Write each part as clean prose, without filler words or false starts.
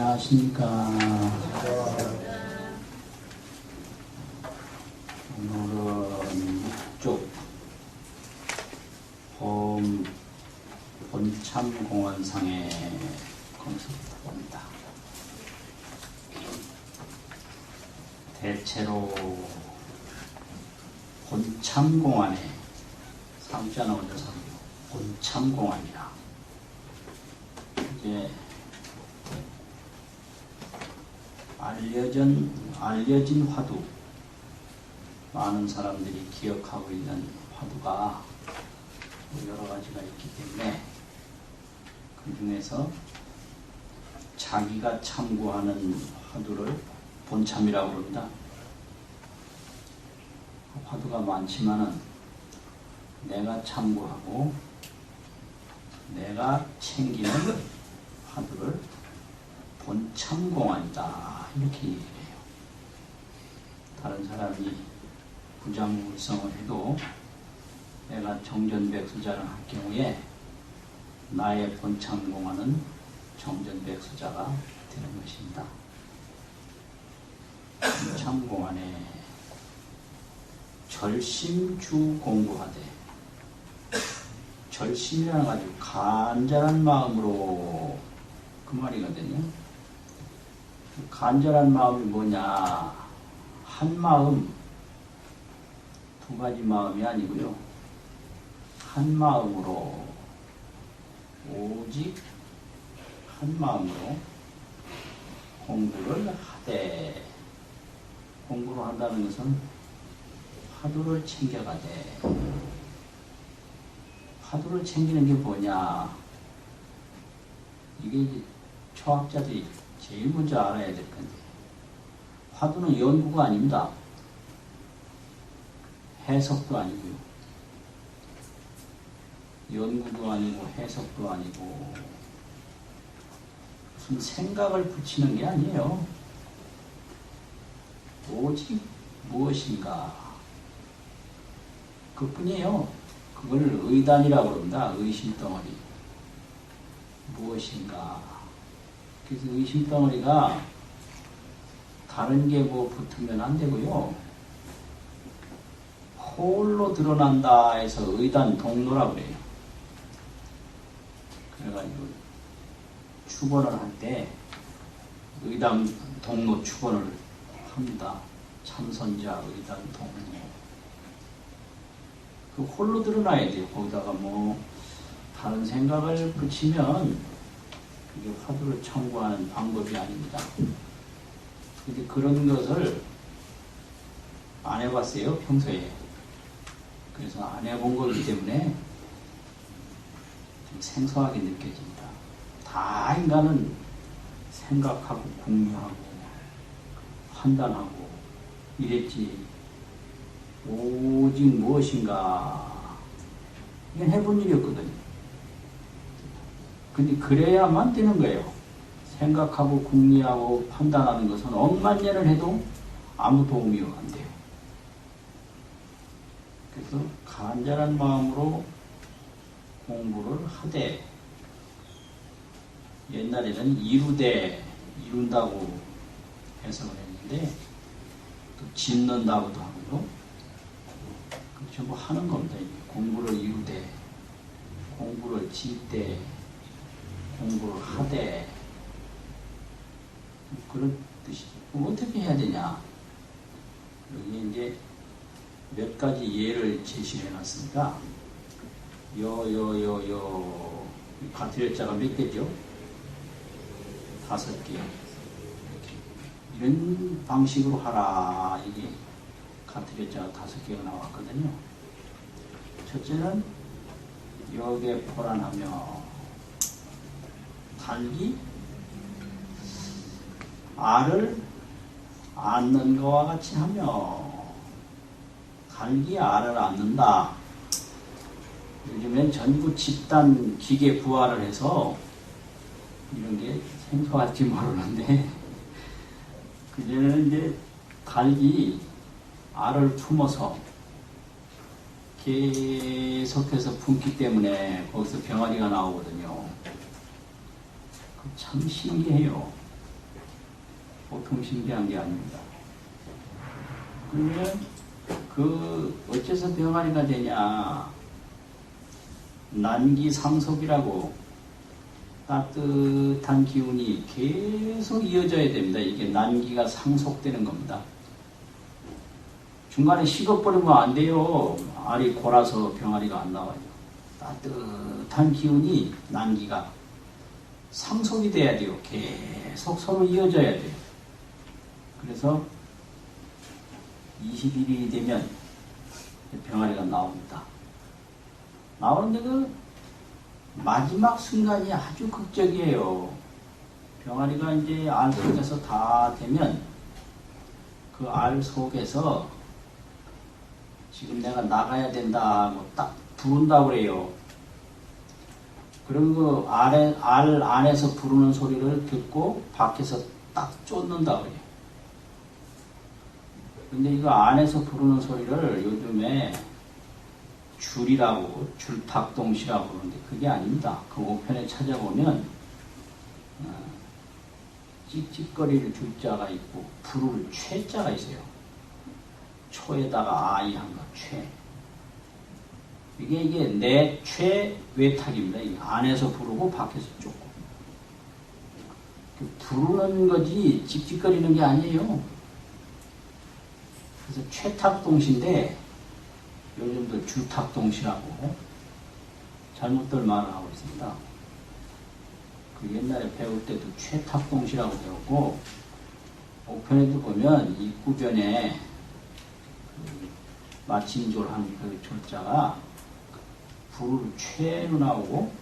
안녕하십니까. 오늘은 쭉 본참공원상의 검색해봅니다. 대체로 본참공원에 상자 나오는 본참공원이라 이제 알려진 화두, 많은 사람들이 기억하고 있는 화두가 여러 가지가 있기 때문에 그 중에서 자기가 참고하는 화두를 본참이라고 합니다. 화두가 많지만은 내가 참고하고 내가 챙기는 화두를 본참공안이다 이렇게 얘기를 해요. 다른 사람이 부장물성을 해도 내가 정전백수자를 할 경우에 나의 본참공안은 정전백수자가 되는 것입니다. 본참공안에 절심주 공부하되, 절심이라는 아주 간절한 마음으로 그 말이거든요. 간절한 마음이 뭐냐? 한 마음, 두 가지 마음이 아니고요. 한 마음으로, 오직 한 마음으로 공부를 하되, 공부를 한다는 것은 화두를 챙겨가되, 화두를 챙기는 게 뭐냐? 이게 초학자들이 제일 먼저 알아야 될 건데, 화두는 연구가 아닙니다. 해석도 아니고요. 연구도 아니고 해석도 아니고 무슨 생각을 붙이는 게 아니에요. 오직 무엇인가 그뿐이에요. 그걸 의단이라고 합니다. 의심덩어리. 무엇인가. 그래서 의심덩어리가 다른 게 뭐 붙으면 안 되고요. 홀로 드러난다 해서 의단 동로라고 그래요. 그래가지고 축원을 할 때 의단 동로 축원을 합니다. 참선자 의단 동로. 그 홀로 드러나야 돼요. 거기다가 뭐 다른 생각을 붙이면 그게 화두를 청구하는 방법이 아닙니다. 근데 그런 것을 안 해봤어요, 평소에. 그래서 안 해본 거기 때문에 좀 생소하게 느껴집니다. 다 인간은 생각하고 궁리하고 판단하고 이랬지. 오직 무엇인가. 이건 해본 일이었거든요. 근데 그래야만 되는 거예요. 생각하고 궁리하고 판단하는 것은 억만 년을 해도 아무 도움이 안 돼요. 그래서 간절한 마음으로 공부를 하되, 옛날에는 이룬다고 해석을 했는데, 또 짓는다고도 하고요. 전부 하는 겁니다. 공부를 이루되, 공부를 짓되, 공부를 하되, 그런 뜻이죠. 그럼 어떻게 해야 되냐? 여기 이제 몇 가지 예를 제시해 놨습니다. 가트레자가 몇 개죠? 5개. 이런 방식으로 하라. 이게 가트레자가 5개가 나왔거든요. 첫째는 역에 포란하며, 달기 알을 앓는 것과 같이 하며, 달기 알을 앓는다. 요즘엔 전부 집단 기계 부활을 해서 이런 게 생소할지 모르는데, 그전에는 이제 달기 알을 품어서 계속해서 품기 때문에 거기서 병아리가 나오거든요. 참 신기해요. 보통 신기한 게 아닙니다. 그러면 어째서 병아리가 되냐? 난기 상속이라고 따뜻한 기운이 계속 이어져야 됩니다. 이게 난기가 상속되는 겁니다. 중간에 식어버리면 안 돼요. 알이 골아서 병아리가 안 나와요. 따뜻한 기운이 난기가 상속이 돼야 돼요. 계속 서로 이어져야 돼요. 그래서 21일이 되면 병아리가 나옵니다. 나오는데 그 마지막 순간이 아주 극적이에요. 병아리가 이제 알 속에서 다 되면 그 알 속에서 지금 내가 나가야 된다 뭐 딱 부른다고 그래요. 그럼 그 알 안에서 부르는 소리를 듣고 밖에서 딱 쫓는다고 그래요. 근데 이거 안에서 부르는 소리를 요즘에 줄이라고, 줄탁동시라고 그러는데 그게 아닙니다. 그 우편에 찾아보면 찍찍거리를 줄자가 있고 부를 최자가 있어요. 초에다가 아이 한 거, 최. 이게 내최 외탁입니다. 이게 안에서 부르고 밖에서 쫓고. 부르는 거지 찍찍거리는 게 아니에요. 그래서 최탁동시인데 요즘도 줄탁동시라고 잘못들 말을 하고 있습니다. 그 옛날에 배울 때도 최탁동시라고 배웠고 우편에도 보면 입구변에 그 마침졸한 그 졸자가 불을 최로 나오고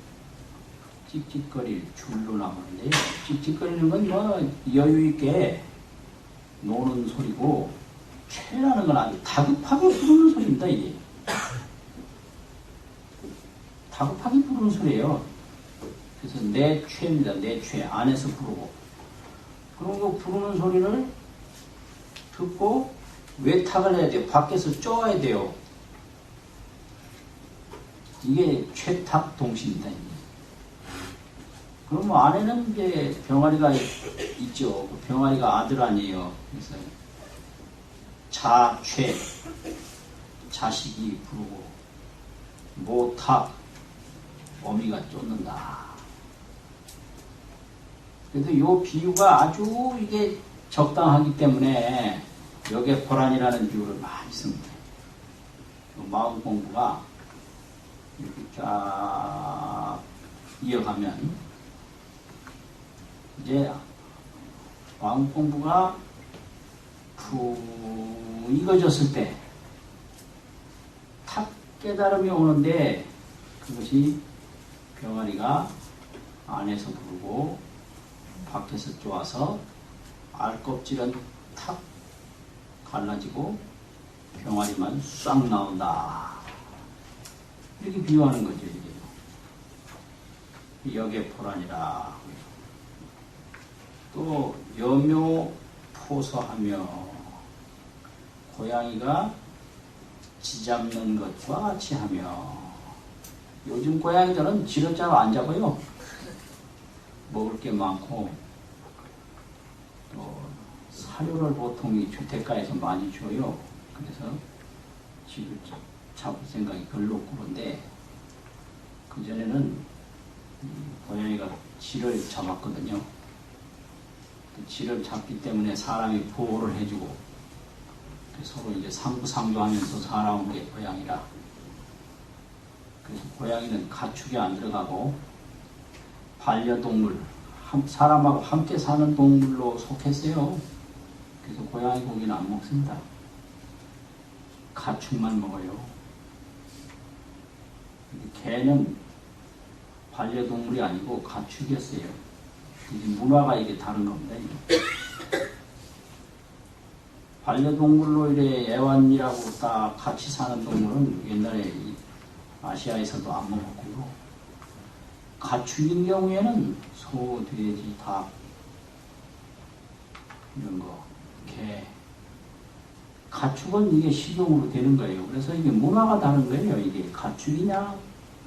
찍찍거릴 줄로 나오는데요. 찍찍거리는 건 뭐 여유있게 노는 소리고 최라는 건 아주 다급하게 부르는 소리입니다. 이게 다급하게 부르는 소리예요. 그래서 내 최입니다. 내 최 안에서 부르고 그런 거 부르는 소리를 듣고 외탁을 해야 돼요. 밖에서 쪼아야 돼요. 이게 최탁 동시입니다. 그럼 뭐 안에는 이제 병아리가 있죠. 병아리가 아들 아니에요. 그래서 자최 자식이 부르고 모탁 어미가 쫓는다. 그래서 이 비유가 아주 이게 적당하기 때문에 여기에 보란이라는 비유를 많이 씁니다. 마음 공부가 이렇게 쫙 이어가면 이제 마음 공부가 푹 익어졌을 때 탁 깨달음이 오는데 그것이 병아리가 안에서 부르고 밖에서 쪼아서 알껍질은 탁 갈라지고 병아리만 싹 나온다. 이렇게 비유하는 거죠. 이게 역의 포란이라. 또 여묘포서하며 고양이가 지 잡는 것과 같이 하며 요즘 고양이들은 지를 잘 안 잡아요. 먹을 게 많고 또 사료를 보통 이 주택가에서 많이 줘요. 그래서 지를 잡을 생각이 별로 없고 그런데 그전에는 고양이가 지를 잡았거든요. 지를 잡기 때문에 사람이 보호를 해주고 서로 이제 상부상조하면서 살아온 게 고양이라. 그래서 고양이는 가축에 안 들어가고 반려동물, 사람하고 함께 사는 동물로 속했어요. 그래서 고양이 고기는 안 먹습니다. 가축만 먹어요. 개는 반려동물이 아니고 가축이었어요. 이제 문화가 이게 다른 겁니다. 이게. 반려동물로 이래 애완이라고 딱 같이 사는 동물은 옛날에 아시아에서도 안 먹었고요. 가축인 경우에는 소, 돼지, 닭 이런 거, 개. 가축은 이게 식용으로 되는 거예요. 그래서 이게 문화가 다른 거예요. 이게 가축이냐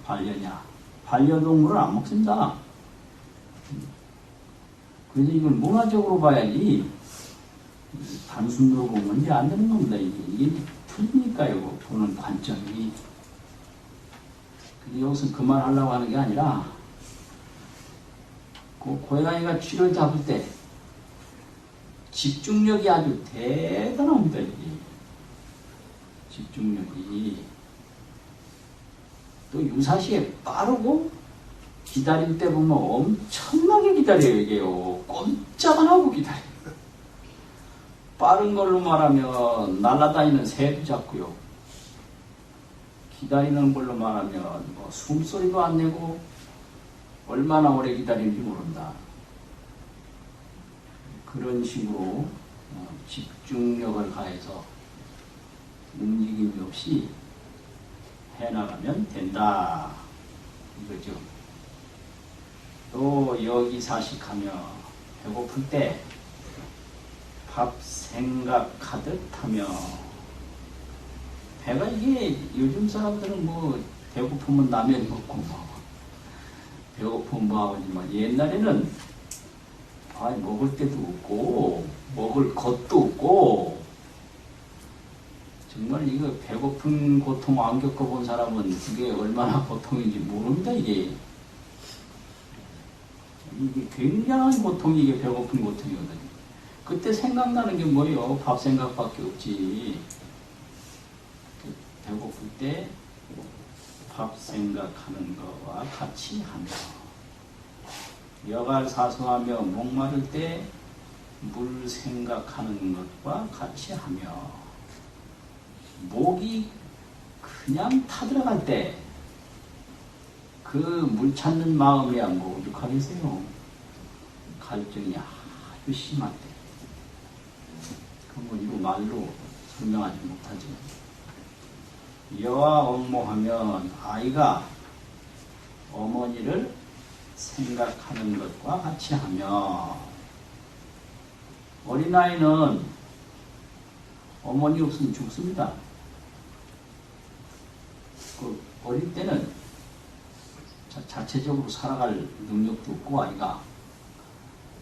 반려냐. 반려동물은 안 먹습니다. 그래서 이걸 문화적으로 봐야지 단순으로 보면 이제 안 되는 겁니다. 이게 틀리니까요. 보는 관점이. 근데 여기서 그만하려고 하는 게 아니라 그 고양이가 쥐를 잡을 때 집중력이 아주 대단합니다. 이게 집중력이 또 유사시에 빠르고 기다릴 때 보면 엄청나게 기다려요. 이게요. 꼼짝 안 하고 기다려요. 빠른 걸로 말하면 날아다니는 새도 잡고요. 기다리는 걸로 말하면 뭐 숨소리도 안 내고 얼마나 오래 기다리는지 모른다. 그런 식으로 집중력을 가해서 움직임이 없이 해나가면 된다. 이거죠. 또 여기사식하며 배고플 때 밥 생각하듯 하며 배가 이게 요즘 사람들은 뭐 배고프면 라면 먹고 뭐 배고프면 뭐 하지만 옛날에는 먹을 때도 없고 먹을 것도 없고 정말 이거 배고픈 고통 안 겪어본 사람은 그게 얼마나 고통인지 모릅니다. 이게 굉장한 고통이 이게 배고픈 고통이거든요. 그때 생각나는 게 뭐예요? 밥 생각밖에 없지. 배고플 때 밥 생각하는 거와 같이 하며 여갈사수하며 목마를 때 물 생각하는 것과 같이 하며 목이 그냥 타들어갈 때 그 물 찾는 마음이야 뭐 오죽하겠어요. 갈증이 아주 심할 때. 그건 뭐 이거 말로 설명하지 못하지만 여와 업모하면 아이가 어머니를 생각하는 것과 같이 하며 어린아이는 어머니 없으면 죽습니다. 그 어릴 때는 자체적으로 살아갈 능력도 없고 아이가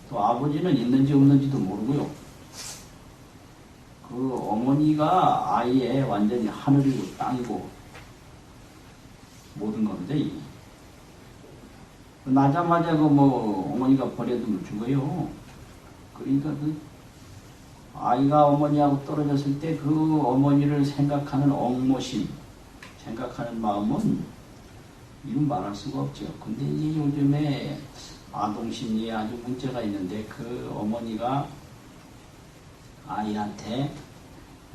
또 아버지는 있는지 없는지도 모르고요. 그 어머니가 아이의 완전히 하늘이고 땅이고 모든 겁니다. 나자마자 그 뭐 어머니가 버려두면 죽어요. 그러니까 그 아이가 어머니하고 떨어졌을 때 그 어머니를 생각하는 옥모심, 생각하는 마음은 이루 말할 수가 없죠. 근데 이제 요즘에 아동심리에 아주 문제가 있는데 그 어머니가 아이한테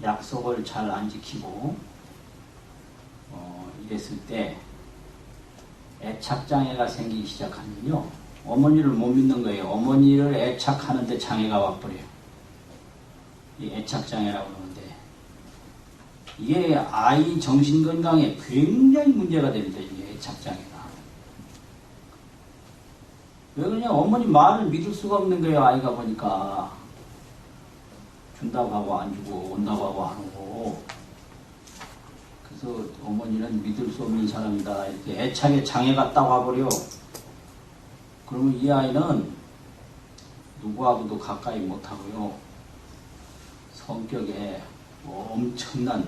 약속을 잘 안 지키고 이랬을 때 애착장애가 생기기 시작하면요. 어머니를 못 믿는 거예요. 어머니를 애착하는데 장애가 와버려요. 이 애착장애라고 하는데 이게 아이 정신건강에 굉장히 문제가 됩니다. 이게 애착장애가. 왜 그러냐? 어머니 말을 믿을 수가 없는 거예요. 아이가 보니까. 준다고 하고 안 주고 온다고 하고 안 오고 그래서 어머니는 믿을 수 없는 사람이다 이렇게 애착의 장애가 딱 와버려. 그러면 이 아이는 누구하고도 가까이 못하고요 성격에 엄청난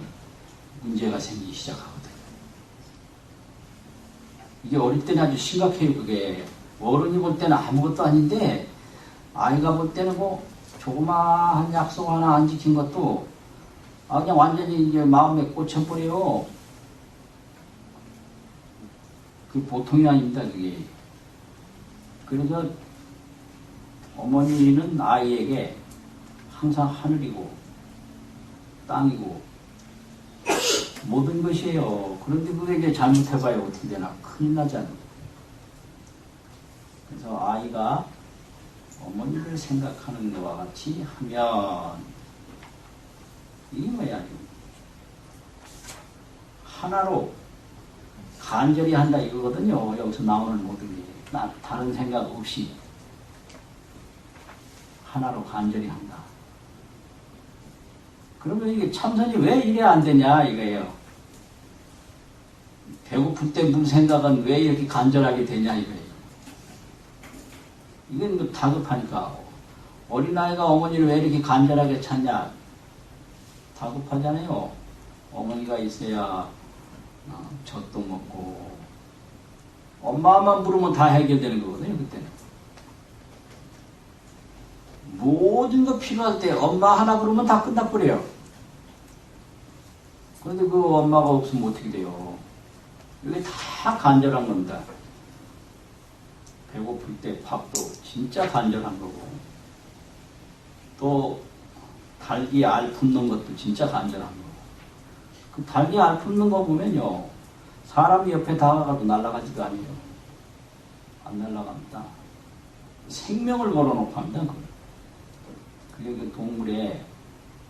문제가 생기기 시작하거든요. 이게 어릴 때는 아주 심각해요. 그게 어른이 볼 때는 아무것도 아닌데 아이가 볼 때는 뭐 조그마한 약속 하나 안 지킨 것도 그냥 완전히 이제 마음에 꽂혀버려요. 그 보통이 아닙니다, 그게. 그래서 어머니는 아이에게 항상 하늘이고 땅이고 모든 것이에요. 그런데 그게 잘못해봐야 어떻게 되나 큰일 나잖아요. 그래서 아이가 어머니를 생각하는 것과 같이 하면 이게 뭐야? 하나로 간절히 한다 이거거든요. 여기서 나오는 모든 게 다른 생각 없이 하나로 간절히 한다. 그러면 이게 참선이 왜 이래 안 되냐 이거예요. 배고플 때 물 생각은 왜 이렇게 간절하게 되냐 이거예요. 이건 뭐 다급하니까 어린아이가 어머니를 왜 이렇게 간절하게 찾냐? 다급하잖아요. 어머니가 있어야 젖도 먹고 엄마만 부르면 다 해결되는 거거든요. 그때는 모든 거 필요할 때 엄마 하나 부르면 다 끝나버려요. 그런데 그 엄마가 없으면 어떻게 돼요? 이게 다 간절한 겁니다. 배고플 때 밥도 진짜 간절한 거고, 또 달기 알 품는 것도 진짜 간절한 거고. 그 달기 알 품는 거 보면요, 사람이 옆에 다가가도 날아가지도 않아요. 안 날아갑니다. 생명을 걸어놓고 합니다. 그게 그 동물의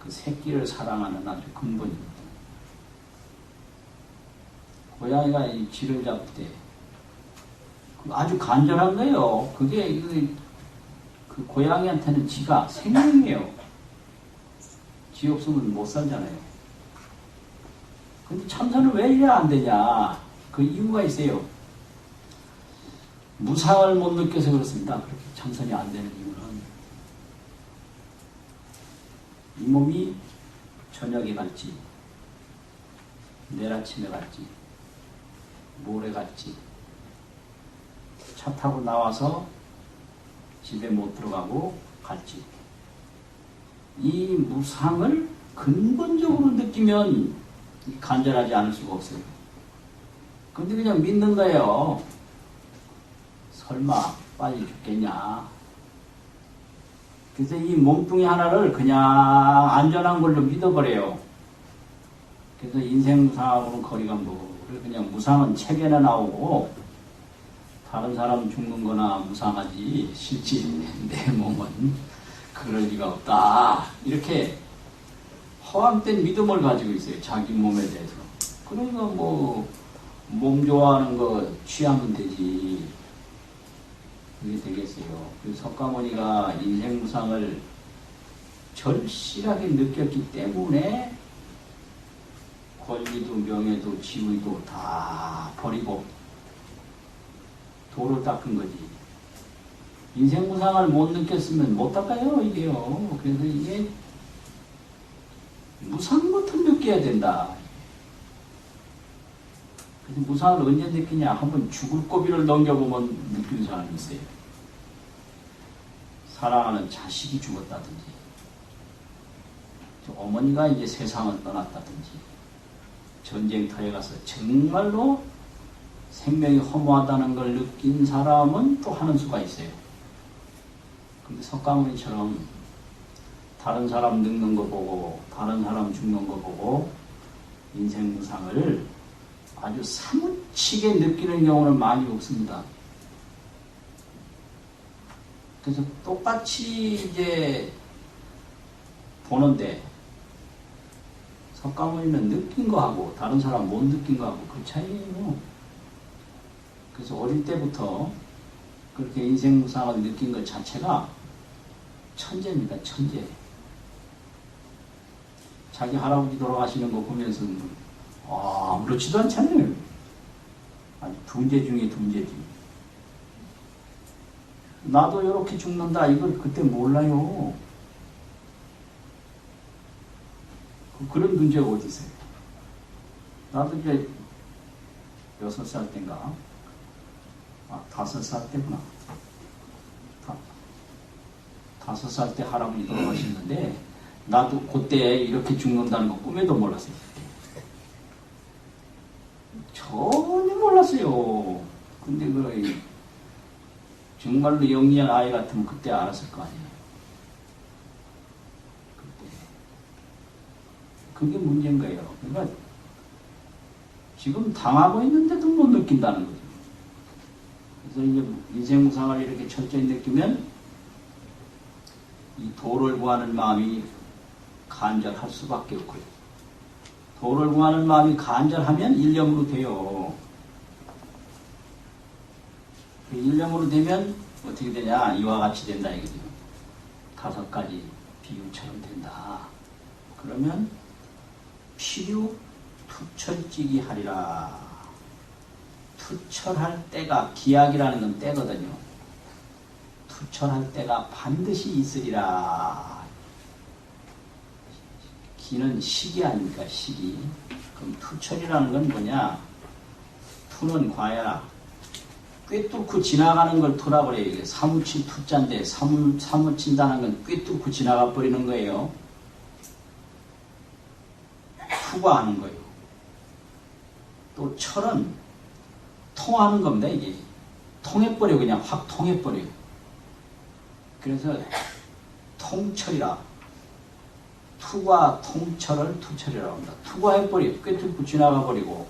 그 새끼를 사랑하는 아주 근본입니다. 고양이가 이 쥐를 잡을 때 아주 간절한 거예요. 그게 그 고양이한테는 쥐가 생명이에요. 쥐 없으면 못 살잖아요. 근데 참선은 왜 이래 안 되냐? 그 이유가 있어요. 무상을 못 느껴서 그렇습니다. 그렇게 참선이 안 되는 이유는 이 몸이 저녁에 갈지, 내일 아침에 갈지, 모레 갈지, 차 타고 나와서 집에 못 들어가고 갈지, 이 무상을 근본적으로 느끼면 간절하지 않을 수가 없어요. 근데 그냥 믿는 거예요. 설마 빨리 죽겠냐. 그래서 이 몸뚱이 하나를 그냥 안전한 걸로 믿어버려요. 그래서 인생 무상하고는 거리가 멀고, 그냥 무상은 책에나 나오고 다른 사람 죽는 거나 무상하지 실제 내 몸은 그럴 리가 없다. 이렇게 허황된 믿음을 가지고 있어요. 자기 몸에 대해서. 그러니까 뭐 몸 좋아하는 거 취하면 되지. 그게 되겠어요. 그래서 석가모니가 인생 무상을 절실하게 느꼈기 때문에 권리도 명예도 지위도 다 버리고 도를 닦은 거지. 인생 무상을 못 느꼈으면 못 닦아요, 이게요. 그래서 이게 무상부터 느껴야 된다. 그래서 무상을 언제 느끼냐? 한번 죽을 고비를 넘겨보면 느끼는 사람이 있어요. 사랑하는 자식이 죽었다든지, 어머니가 이제 세상을 떠났다든지, 전쟁터에 가서 정말로 생명이 허무하다는 걸 느낀 사람은 또 하는 수가 있어요. 근데 석가모니처럼 다른 사람 늙는 거 보고, 다른 사람 죽는 거 보고, 인생 무상을 아주 사무치게 느끼는 경우는 많이 없습니다. 그래서 똑같이 이제 보는데, 석가모니는 느낀 거하고 다른 사람 못 느낀 거하고 그 차이예요. 그래서 어릴 때부터 그렇게 인생 무상을 느낀 것 자체가 천재입니다. 천재. 자기 할아버지 돌아가시는 거 보면서 아무렇지도 않잖아요. 아주 둔재 중에 둔재지. 나도 이렇게 죽는다 이걸 그때 몰라요. 그런 문제가 어디 있어요? 나도 이제 6살 때인가? 5살 때구나. 5살 때 할아버지 돌아가셨는데, 나도 그때 이렇게 죽는다는 거 꿈에도 몰랐어요. 전혀 몰랐어요. 근데 정말로 영리한 아이 같으면 그때 알았을 거 아니에요. 그게 문제인 거예요. 그러니까 지금 당하고 있는데도 못 느낀다는 거죠. 그래서 이제 인생 무상을 이렇게 철저히 느끼면 이 도를 구하는 마음이 간절할 수밖에 없고요. 도를 구하는 마음이 간절하면 일념으로 돼요. 그 일념으로 되면 어떻게 되냐? 이와 같이 된다 이거죠. 5가지 비유처럼 된다. 그러면 필요 투철찌기 하리라. 투철할 때가 기약이라는 건 때거든요. 투철할 때가 반드시 있으리라. 기는 시기 아닙니까? 시기. 그럼 투철이라는 건 뭐냐? 투는 과야. 꿰뚫고 지나가는 걸 투라고 그래요. 이게 사무친 투자인데 사무친다는 건 꿰뚫고 지나가 버리는 거예요. 투가 하는 거예요. 또 철은 통하는 겁니다. 이게 통해버려. 그냥 확 통해버려. 그래서 통철이라. 투과 통철을 투철이라고 합니다. 투과해버려. 꿰뚫고 지나가 버리고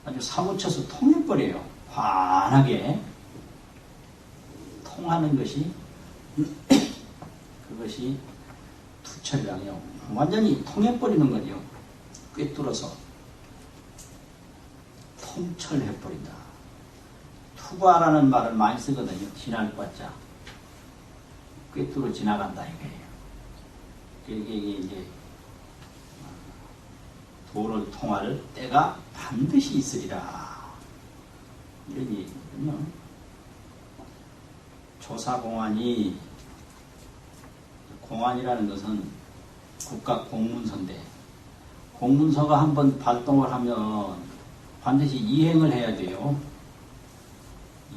아주 사무쳐서 통해버려요. 환하게 통하는 것이 그것이 투철이라요. 완전히 통해버리는 거죠. 꿰뚫어서 통철해버린다. 투과라는 말을 많이 쓰거든요. 지날 과자. 꿰뚫어 지나간다 이거예요. 이게 이제 도를 통할 때가 반드시 있으리라. 이런 얘기거든요. 조사공안이, 공안이라는 것은 국가 공문서인데, 공문서가 한번 발동을 하면 반드시 이행을 해야 돼요.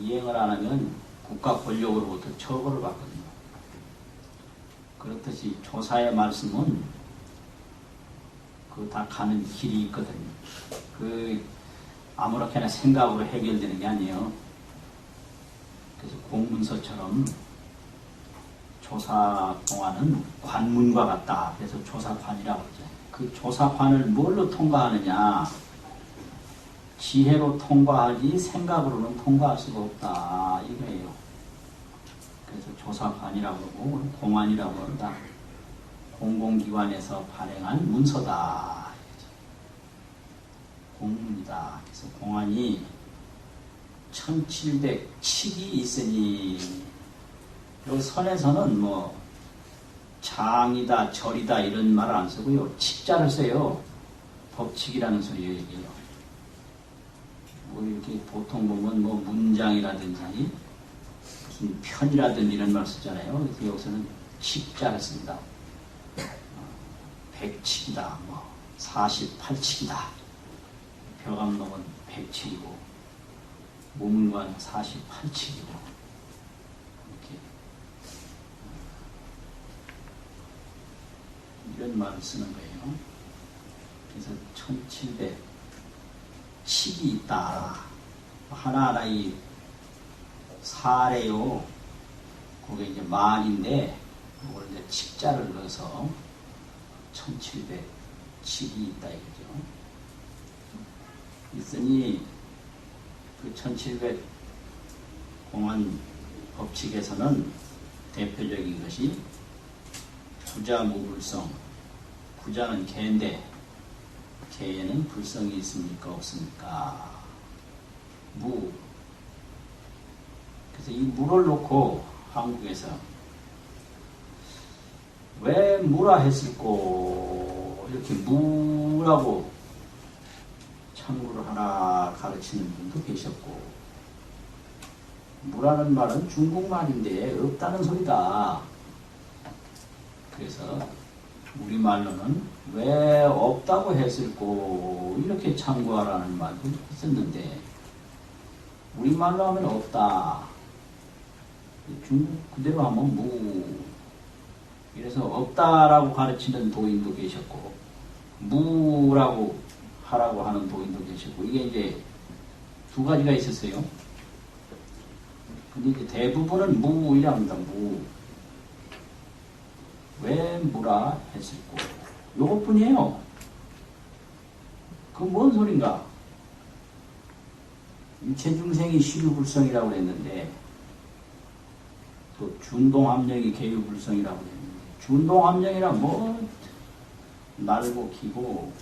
이행을 안 하면 국가 권력으로부터 처벌을 받거든요. 그렇듯이 조사의 말씀은 그 다 가는 길이 있거든요. 그 아무렇게나 생각으로 해결되는 게 아니에요. 그래서 공문서처럼 조사공안은 관문과 같다. 그래서 조사관이라고 하죠. 그 조사관을 뭘로 통과하느냐? 지혜로 통과하지 생각으로는 통과할 수가 없다. 이거예요. 그래서 조사관이라고 하고 공안이라고 한다. 공공기관에서 발행한 문서다. 공문이다. 그래서 공안이 1700칙이 있으니, 여기 선에서는 뭐 장이다, 절이다 이런 말을 안 쓰고요. 칙자를 써요. 법칙이라는 소리예요, 이게요. 뭐 이렇게 보통 보면 뭐 문장이라든지 무슨 편이라든지 이런 말 쓰잖아요. 그래서 여기서는 칙자를 씁니다. 100칙이다, 뭐 48칙이다. 벼감록은 100칙이고 무문관 48칙이고 이렇게 이런 말을 쓰는 거예요. 그래서 1700칙이 있다. 하나하나 이 사례요. 그게 이제 말인데 그걸 이제 칙자를 넣어서 1700칙이 있다 이거죠. 있으니 그 1700 공안 법칙에서는 대표적인 것이 부자무불성. 부자는 개인데 개에는 불성이 있습니까 없습니까? 무. 그래서 이 무를 놓고 한국에서 왜 무라 했을꼬 이렇게 무라고 참고를 하나 가르치는 분도 계셨고, 무라는 말은 중국말인데 없다는 소리다. 그래서 우리말로는 왜 없다고 했을꼬 이렇게 참고하라는 말도 있었는데, 우리말로 하면 없다. 중국 그대로 하면 무. 이래서 없다라고 가르치는 도인도 계셨고, 무라고 하라고 하는 도인도 계시고, 이게 이제 두 가지가 있었어요. 근데 이제 대부분은 무이라 합니다. 무. 왜 무라 했을꼬? 요것뿐이에요. 그건 뭔 소린가? 일체중생이 시유불성이라고 그랬는데, 또 준동함령이 개유불성이라고 그랬는데, 준동함령이란 뭐 날고 기고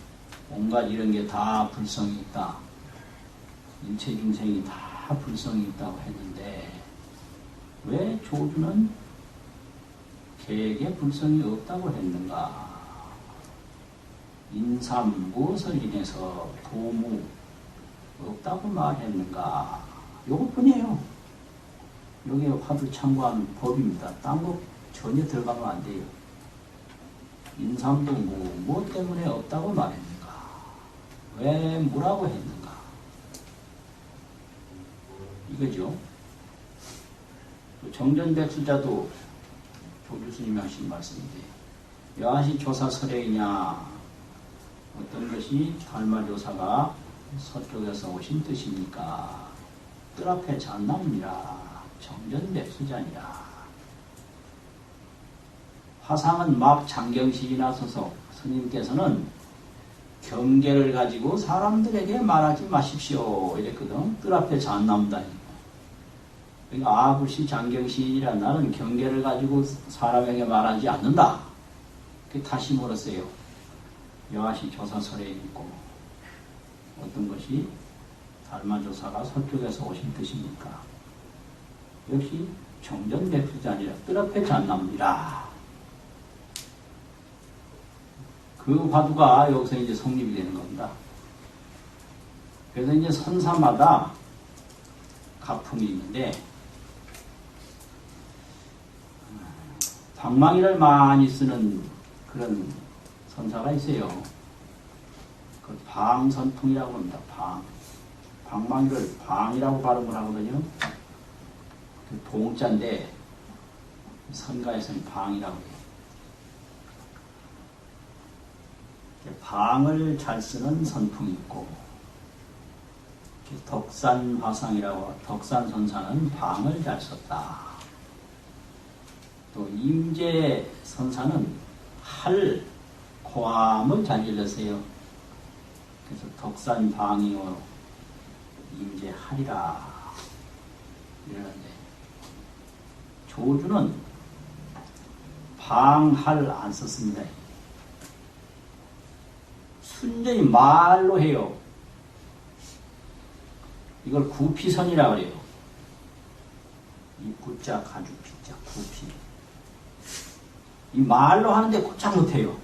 온갖 이런 게 다 불성이 있다. 일체중생이 다 불성이 있다고 했는데, 왜 조주는 개에게 불성이 없다고 했는가? 인삼 무엇을 인해서 도무 없다고 말했는가? 요것뿐이에요. 여기에 화두 참고하는 법입니다. 딴 거 전혀 들어가면 안 돼요. 인삼도 뭐 때문에 없다고 말했는가? 왜 뭐라고 했는가? 이거죠. 정전백수자도 조주스님이 하신 말씀인데, 여하시 조사설행이냐, 어떤 것이 달마조사가 서쪽에서 오신 뜻입니까? 뜰 앞에 잣나무니라, 정전백수자니라. 화상은 막 장경식이 나서서 스님께서는 경계를 가지고 사람들에게 말하지 마십시오 이랬거든. 뜰 앞에 잣나무다. 그러니까 아부시 장경식이란 나는 경계를 가지고 사람에게 말하지 않는다. 다시 물었어요. 여하시 조사설에 있고 어떤 것이 달마조사가 서쪽에서 오신 뜻입니까? 역시 정전백수자니라, 뜰 앞에 잣나무니라. 그 화두가 여기서 이제 성립이 되는 겁니다. 그래서 이제 선사마다 가풍이 있는데, 방망이를 많이 쓰는 그런 선사가 있어요. 그 방선풍이라고 합니다. 방망이를 방이라고 발음을 하거든요. 그 봉자인데 선가에서는 방이라고 해요. 방을 잘 쓰는 선풍이 있고, 덕산화상이라고, 덕산선사는 방을 잘 썼다. 또 임재선사는 할, 고함을 잘 일렀어요. 그래서 덕산방이요 임재하리라 이러는데, 조주는 방할 안 썼습니다. 순전히 말로 해요. 이걸 구피선이라고 그래요. 이 구자 가죽 피자 구피. 이 말로 하는데 꼼짝 못해요.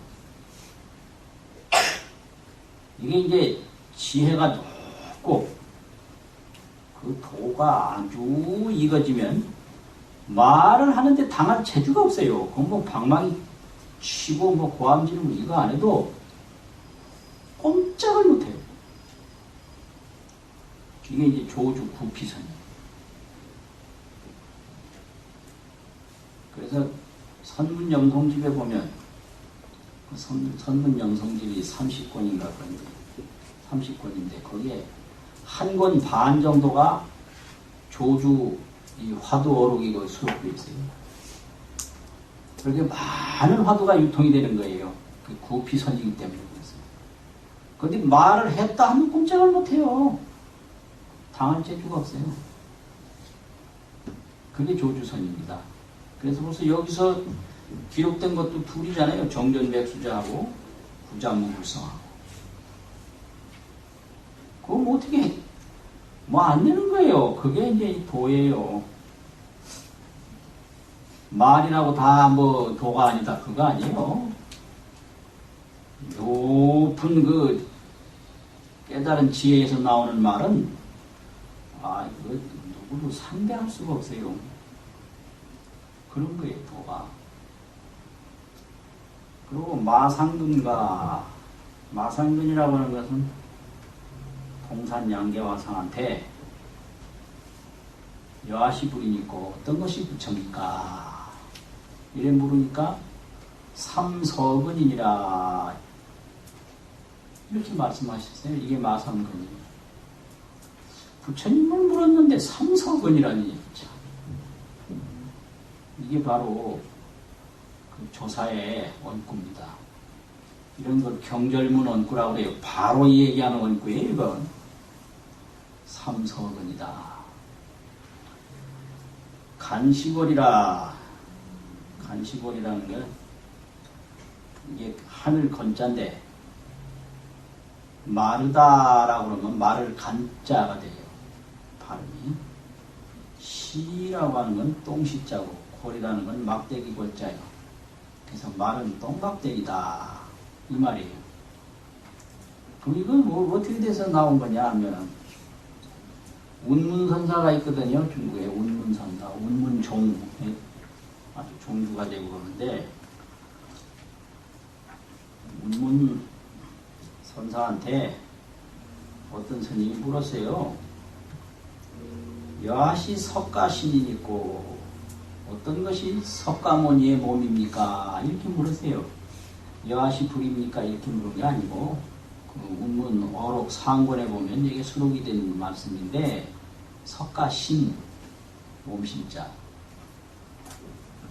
이게 이제 지혜가 높고 그 도가 아주 익어지면 말을 하는데 당할 재주가 없어요. 그건 뭐 방망이 치고 뭐 고함 지르고 이거 안 해도 꼼짝을 못해요. 이게 이제 조주 구피선이에요. 그래서 선문영성집에 보면 그 선문영성집이 30권인가 그런데 30권인데 거기에 한 권 반 정도가 조주 이 화두 어록이고 수록되어 있어요. 그렇게 많은 화두가 유통이 되는 거예요. 그 구피선이기 때문에 그랬어요. 그런데 말을 했다 하면 꼼짝을 못해요. 당할 재주가 없어요. 그게 조주선입니다. 그래서 벌써 여기서 기록된 것도 둘이잖아요. 정전백수자하고 부자무불성하고. 그거 뭐 어떻게 뭐 안 되는 거예요. 그게 이제 도예요. 말이라고 다 뭐 도가 아니다 그거 아니에요. 높은 그 깨달은 지혜에서 나오는 말은 이거 누구도 상대할 수가 없어요. 그런 거예요, 도가. 그리고 마상근이라고 하는 것은 동산 양계화상한테 여하시 부인이 있고 어떤 것이 부처입니까? 이래 물으니까 삼서근이니라 이렇게 말씀하셨어요. 이게 마상근이에요. 부처님을 물었는데 삼서근이라니 참. 이게 바로 그 조사의 원구입니다. 이런 걸 경절문 원구라고 그래요. 바로 이 얘기하는 원구예요. 이건 삼서근이다. 간시골이라. 간시골이라는 게 이게 하늘 건자인데 마르다라고 그러면 말을 간자가 돼요. 발음이. 시라고 하는 건 똥시자고 골이라는 건 막대기 골자예요. 그래서 말은 똥막대기다 이 말이에요. 그럼 이건 뭐 어떻게 돼서 나온 거냐 하면 운문선사가 있거든요. 중국에 운문선사, 운문종, 아주 종주가 되고 그러는데, 운문선사한테 어떤 스님이 물었어요. 여하시 석가신이 있고 어떤 것이 석가모니의 몸입니까? 이렇게 물었어요. 여하시 불입니까? 이렇게 물은 게 아니고, 그 운문 어록 상권에 보면 이게 수록이 된 말씀인데, 석가신, 몸신자.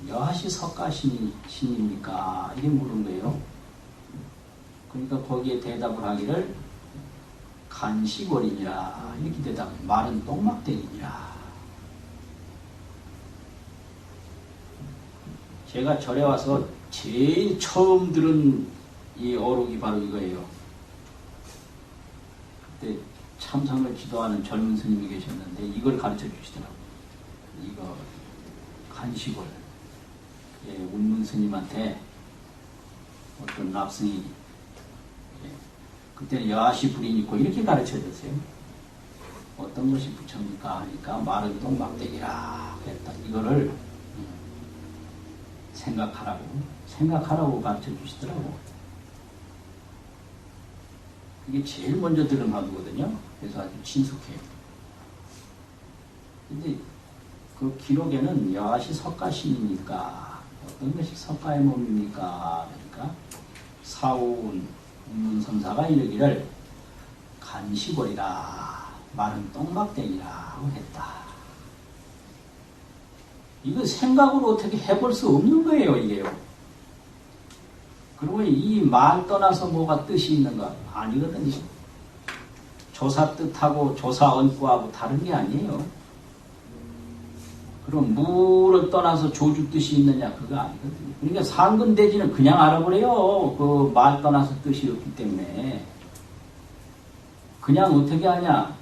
여하시 석가신입니까? 이렇게 물은 거예요. 그러니까 거기에 대답을 하기를 간시골이니라 이렇게 대답. 말은 똥막대기니라. 제가 절에 와서 제일 처음 들은 이 어록이 바로 이거예요. 그때 참선을 지도하는 젊은 스님이 계셨는데 이걸 가르쳐 주시더라고요. 이거 간식을 운문 스님한테 어떤 납승이 그때는 여하시 불이 있고 이렇게 가르쳐 줬어요. 어떤 것이 부처입니까? 하니까 마른 똥막대기라 그랬다. 이거를 생각하라고 가르쳐 주시더라고. 이게 제일 먼저 들은 화두거든요. 그래서 아주 친숙해요. 근데 그 기록에는 여하시 석가신이니까 어떤 것이 석가의 몸입니까? 그러니까 사운 운문선사가 이르기를 간시골이라 마른 똥막대기라고 했다. 이거 생각으로 어떻게 해볼 수 없는 거예요, 이게요. 그리고 이 말 떠나서 뭐가 뜻이 있는가? 아니거든요. 조사 뜻하고 조사 언구하고 다른 게 아니에요. 그럼 무를 떠나서 조주 뜻이 있느냐? 그거 아니거든요. 그러니까 상근대지는 그냥 알아버려요. 그 말 떠나서 뜻이 없기 때문에. 그냥 어떻게 하냐?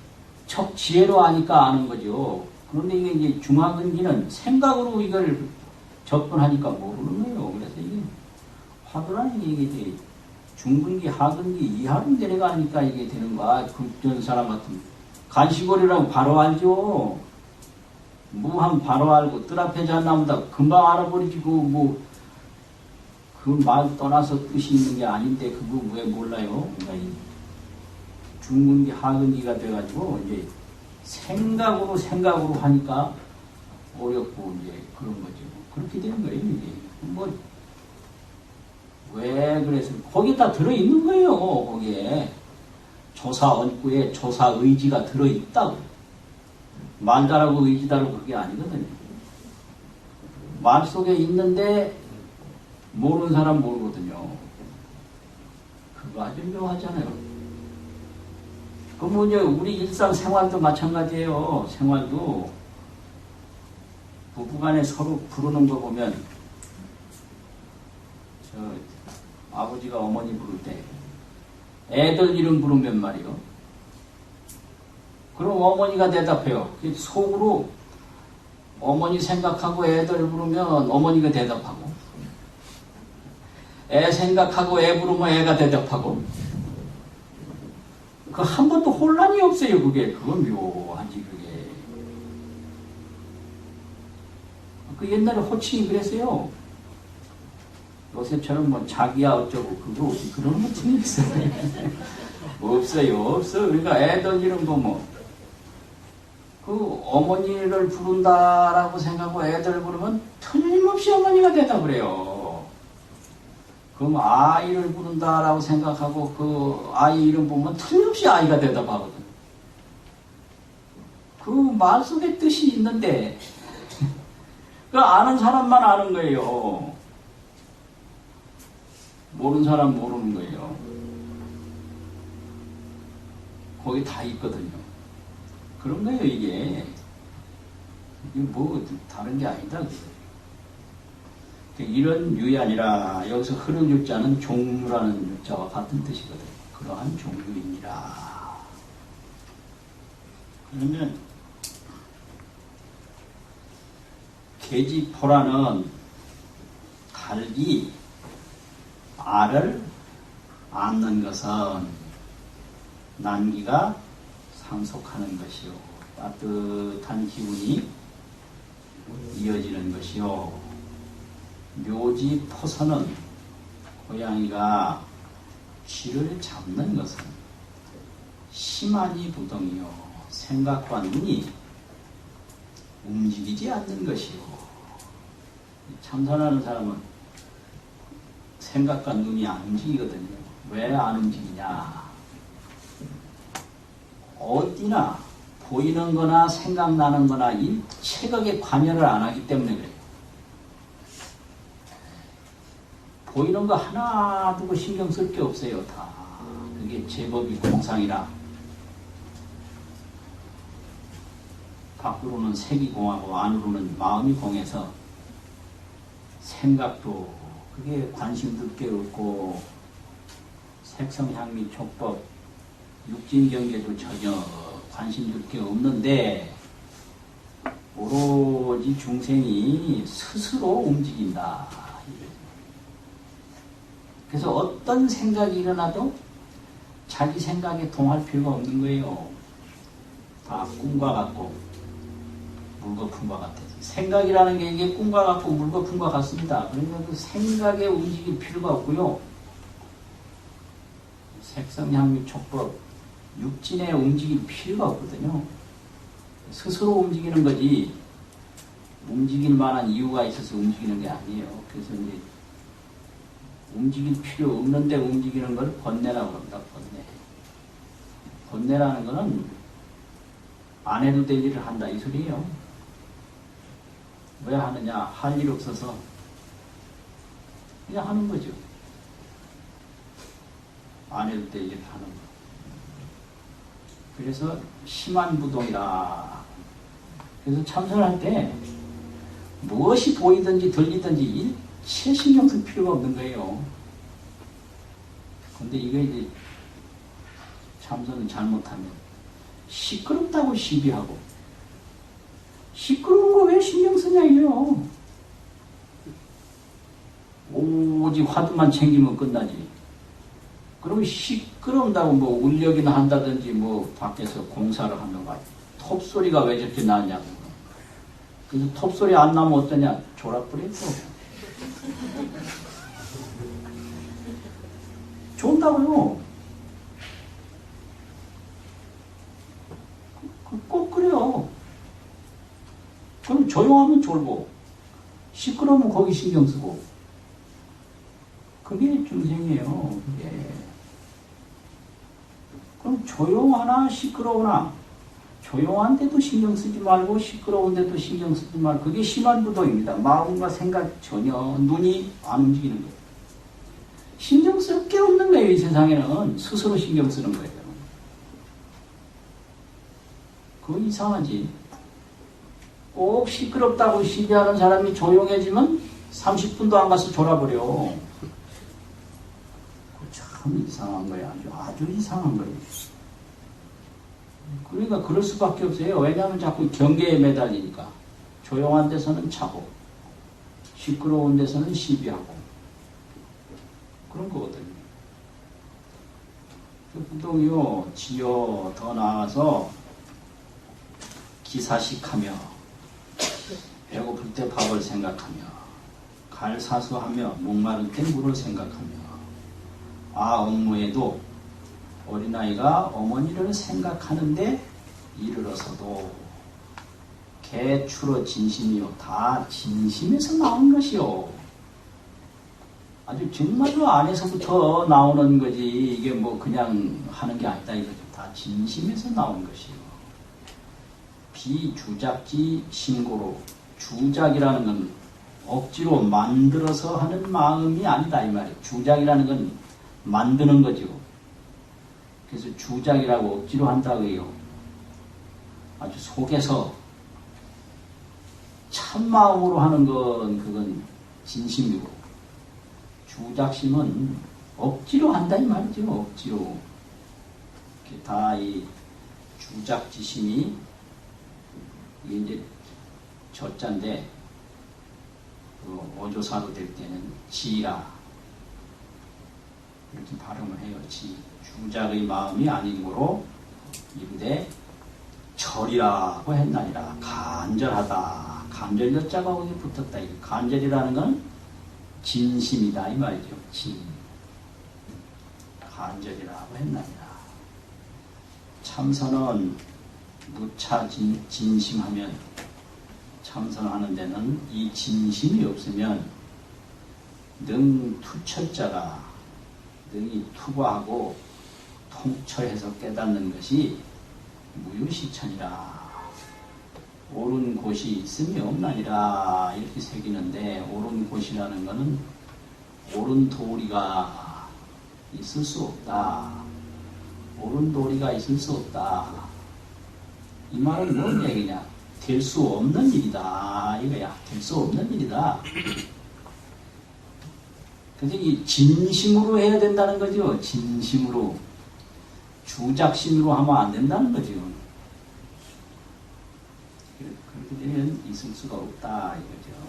척지혜로 아니까 아는 거죠. 그런데 이게 이제 중하근기는 생각으로 이걸 접근하니까 모르는 거예요. 그래서 이게 화두라는 게 이게 중근기, 하근기, 이하로 내려가니까 이게 되는 거야. 그전 사람 같은 간시골이라고 바로 알죠. 무한 바로 알고 뜰 앞에 잣나무다 금방 알아버리지. 그 말 떠나서 뜻이 있는 게 아닌데 그거 왜 몰라요? 그러니까 중근기, 하근기가 돼가지고 이제 생각으로 하니까 어렵고 이제 그런 거죠. 그렇게 되는 거예요, 이게. 왜 그래서 거기에 다 들어있는 거예요. 거기에 조사 언구에 조사 의지가 들어있다고. 말다라고 의지다라고 그게 아니거든요. 말 속에 있는데 모르는 사람 모르거든요. 그거 아주 묘하잖아요. 그럼 이제 우리 일상생활도 마찬가지예요. 생활도 부부간에 서로 부르는 거 보면 아버지가 어머니 부를 때 애들 이름 부르면 말이요. 그럼 어머니가 대답해요. 속으로 어머니 생각하고 애들 부르면 어머니가 대답하고, 애 생각하고 애 부르면 애가 대답하고, 그 한 번도 혼란이 없어요. 그건 묘하지, 그게. 그 옛날에 호칭이 그랬어요. 요새처럼 뭐 자기야 어쩌고 그거 그런 호칭이 있어요. 없어요. 그러니까 애들 이름 보면 그 어머니를 부른다라고 생각하고 애들 부르면 틀림없이 어머니가 대답을 해요. 그럼 아이를 부른다라고 생각하고 그 아이 이름 보면 틀림없이 아이가 대답하거든. 그 말 속에 뜻이 있는데 그 아는 사람만 아는 거예요. 모르는 사람 모르는 거예요. 거기 다 있거든요. 그런 거예요, 이게. 뭐 다른 게 아니다. 이런 유이 아니라 여기서 흐른 유자는 종류라는 유자와 같은 뜻이거든요. 그러한 종류이니라. 그러면 계지포라는 달기 알을 안는 것은 난기가 상속하는 것이요. 따뜻한 기운이 이어지는 것이요. 묘지 포선은 고양이가 쥐를 잡는 것은 심하니 부동이요. 생각과 눈이 움직이지 않는 것이요. 참선하는 사람은 생각과 눈이 안 움직이거든요. 왜 안 움직이냐? 어디나 보이는 거나 생각나는 거나 일체각에 관여를 안 하기 때문에 그래요. 보이는 거 하나 두고 신경 쓸 게 없어요. 다. 그게 제법이 공상이라. 밖으로는 색이 공하고 안으로는 마음이 공해서 생각도 그게 관심들 게 없고 색성, 향미, 촉법, 육진 경계도 전혀 관심들 게 없는데 오로지 중생이 스스로 움직인다. 그래서 어떤 생각이 일어나도 자기 생각에 동할 필요가 없는 거예요. 다 꿈과 같고 물거품과 같아서. 생각이라는 게 이게 꿈과 같고 물거품과 같습니다. 그러니까 그 생각에 움직일 필요가 없고요. 색성, 향미, 촉법, 육진에 움직일 필요가 없거든요. 스스로 움직이는 거지 움직일 만한 이유가 있어서 움직이는 게 아니에요. 그래서 이제 움직일 필요 없는데 움직이는 걸 번뇌라고 합니다. 번뇌. 번뇌라는 거는 안 해도 될 일을 한다 이 소리예요. 왜 하느냐? 할 일 없어서 그냥 하는 거죠. 안 해도 될 일을 하는 거. 그래서 심한 부동이다. 그래서 참선할 때 무엇이 보이든지 들리든지 일체 신경 쓸 필요가 없는 거예요. 근데 이거 이제 참선을 잘못하면 시끄럽다고 시비하고 시끄러운 거 왜 신경 쓰냐 이래요. 오직 화두만 챙기면 끝나지. 그러면 시끄러운다고 뭐 울력이나 한다든지 뭐 밖에서 공사를 하면 막 톱소리가 왜 저렇게 나냐고. 그래서 톱소리 안 나면 어떠냐? 졸아버렸어. 좋다고요. 꼭 그래요. 그럼 조용하면 졸고 시끄러우면 거기 신경 쓰고 그게 중생이에요. 그게. 그럼 조용하나 시끄러우나 조용한 데도 신경 쓰지 말고 시끄러운 데도 신경 쓰지 말고 그게 심한 부동입니다. 마음과 생각 전혀 눈이 안 움직이는 거예요. 신경 쓸 게 없는 거예요. 이 세상에는 스스로 신경 쓰는 거예요. 그거 이상하지. 꼭 시끄럽다고 시비하는 사람이 조용해지면 30분도 안 가서 졸아버려. 참 이상한 거예요. 아주 이상한 거예요. 그러니까 그럴 수밖에 없어요. 왜냐하면 자꾸 경계에 매달리니까. 조용한 데서는 차고 시끄러운 데서는 시비하고 그런 거거든요. 그 부동이요. 지요. 더 나아가서 기사식하며 배고플 때 밥을 생각하며 갈사수하며 목마를 때 물을 생각하며 업무에도 어린아이가 어머니를 생각하는데 이르러서도 개추러 진심이요. 다 진심에서 나온 것이요. 아주 정말로 안에서부터 나오는 거지 이게 뭐 그냥 하는 게 아니다 이거죠. 다 진심에서 나온 것이요. 비주작지 신고로 주작이라는 건 억지로 만들어서 하는 마음이 아니다 이 말이에요. 주작이라는 건 만드는 거죠. 그래서 주작이라고 억지로 한다고 해요. 아주 속에서 참마음으로 하는 건 그건 진심이고 주작심은 억지로 한다 이 말이죠. 억지로. 다 이 주작지심이 이게 이제 저자인데 그 어조사로 될 때는 지라 이렇게 발음을 해요. 지. 주작의 마음이 아니므로 이르되 절이라고 했나니라. 간절하다. 간절 여자가 거기 붙었다. 이 간절이라는 건 진심이다 이 말이죠. 진. 간절이라고 했나니라. 참선은 무차 진심하면, 참선하는 데는 이 진심이 없으면 능 투철자가 능히 투과하고 통철해서 깨닫는 것이 무유시천이라. 옳은 곳이 있음이 없나니라 이렇게 새기는데, 옳은 곳이라는 것은 옳은 도리가 있을 수 없다. 옳은 도리가 있을 수 없다. 이 말은 뭔 얘기냐? 될 수 없는 일이다 이거야. 될 수 없는 일이다. 근데 이 진심으로 해야 된다는 거죠. 진심으로. 주작심으로 하면 안 된다는 거죠. 그렇게 되면 있을 수가 없다 이거죠.